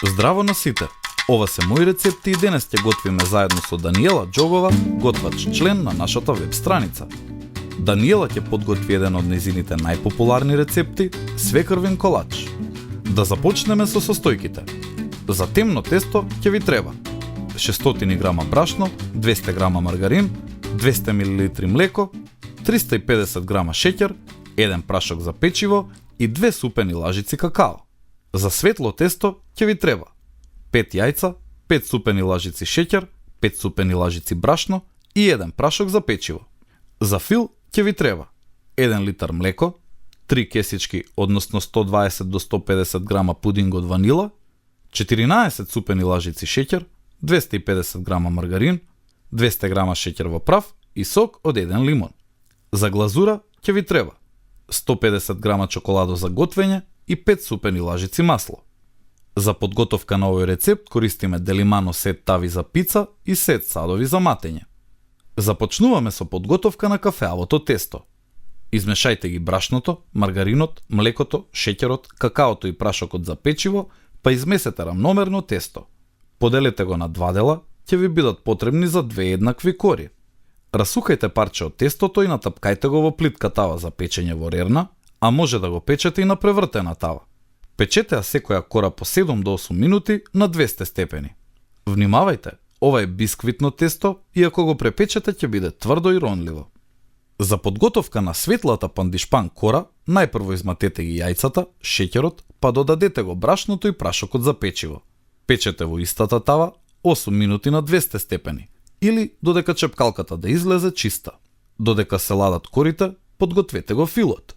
Здраво на сите! Ова се мои рецепти и денес ќе готвиме заедно со Даниела Џогова, готвач член на нашата веб страница. Даниела ќе подготви еден од нејзините најпопуларни рецепти – свекрвен колач. Да започнеме со состојките. За темно тесто ќе ви треба 600 грама брашно, 200 грама маргарин, 200 мл млеко, 350 грама шеќер, 1 прашок за печиво и 2 супени лажици какао. За светло тесто ќе ви треба 5 јајца, 5 супени лажици шеќер, 5 супени лажици брашно и 1 прашок за печиво. За фил ќе ви треба 1 литар млеко, 3 кесички, односно 120 до 150 грама пудинг од ванила, 14 супени лажици шеќер, 250 грама маргарин, 200 грама шеќер во прав и сок од 1 лимон. За глазура ќе ви треба 150 грама чоколадо за готвење и 5 супени лажици масло. За подготовка на овој рецепт користиме Делимано сет тави за пица и сет садови за матење. Започнуваме со подготовка на кафеавото тесто. Измешајте ги брашното, маргаринот, млекото, шеќерот, какаото и прашокот за печиво, па измесете рамномерно тесто. Поделете го на 2 дела, ќе ви бидат потребни за 2 еднакви кори. Расукајте парче од тестото и натапкајте го во плитка тава за печење во рерна, а може да го печете и на превртена тава. Печете ја секоја кора по 7 до 8 минути на 200 степени. Внимавајте, ова е бисквитно тесто и ако го препечете ќе биде тврдо и ронливо. За подготовка на светлата пандишпан кора, најпрво изматете ги јајцата, шеќерот, па додадете го брашното и прашокот за печиво. Печете во истата тава 8 минути на 200 степени или додека чепкалката да излезе чиста. Додека се ладат корите, подгответе го филот.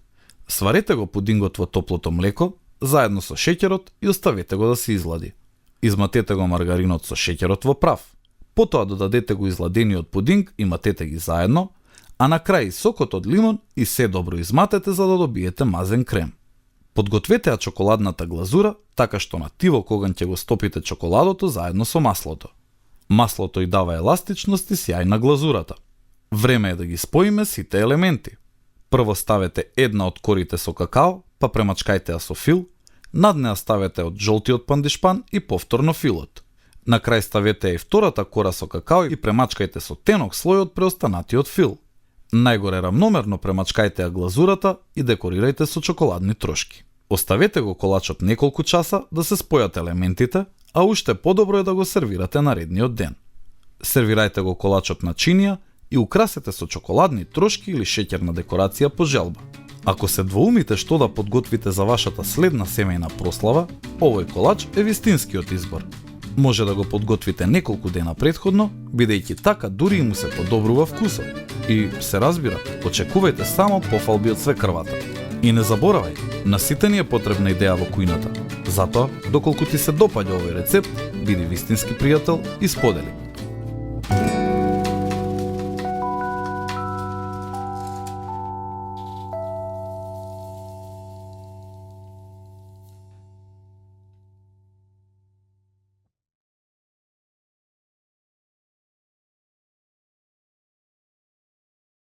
Сварете го пудингот во топлото млеко, заедно со шеќерот и оставете го да се излади. Изматете го маргаринот со шеќерот во прав. Потоа додадете го изладениот пудинг и матете ги заедно, а на крај сокот од лимон и се добро изматете за да добиете мазен крем. Подгответе ја чоколадната глазура така што на тивок оган ќе го стопите чоколадото заедно со маслото. Маслото и дава еластичност и сјај на глазурата. Време е да ги споиме сите елементи. Прво ставете една од корите со какао, па премачкајте ја со фил, над неа ставете од жолтиот пандишпан и повторно филот. На крај ставете и втората кора со какао и премачкајте со тенок слој од преостанатиот фил. Најгоре рамномерно премачкајте ја глазурата и декорирајте со чоколадни трошки. Оставете го колачот неколку часа да се спојат елементите, а уште подобро е да го сервирате наредниот ден. Сервирајте го колачот на чинија и украсете со чоколадни трошки или шеќерна декорација по желба. Ако се двоумите што да подготвите за вашата следна семејна прослава, овој колач е вистинскиот избор. Може да го подготвите неколку дена претходно, бидејќи така дури и му се подобрува вкусот. И се разбира, очекувајте само пофалби од свекрвата. И не заборавај, на сите ни е потребна идеја во кујната. Затоа, доколку ти се допаѓа овој рецепт, биди вистински пријател и сподели.